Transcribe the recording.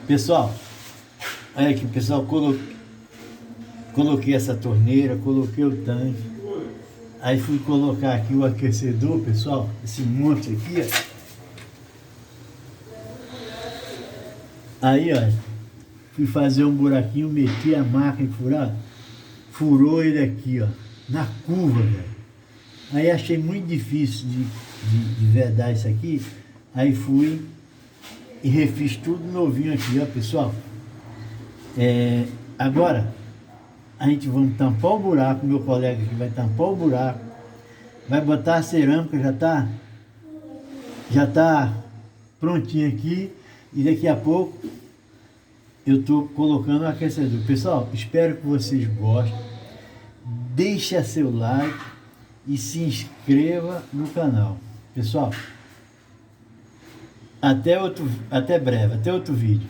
Pessoal, olha aqui, pessoal, coloquei essa torneira, coloquei o tanque, aí fui colocar aqui o aquecedor, pessoal, esse monte aqui, ó. Aí, ó, fui fazer um buraquinho, meti a máquina furada, furou ele aqui, ó, na curva, velho. Aí achei muito difícil de vedar isso aqui, aí fui e refiz tudo novinho aqui, ó, pessoal. Agora, a gente vamos tampar o buraco, meu colega aqui vai tampar o buraco, vai botar a cerâmica, já tá prontinha aqui, e daqui a pouco eu estou colocando o aquecedor. Pessoal, espero que vocês gostem, deixa seu like e se inscreva no canal. Pessoal, até breve, até outro vídeo.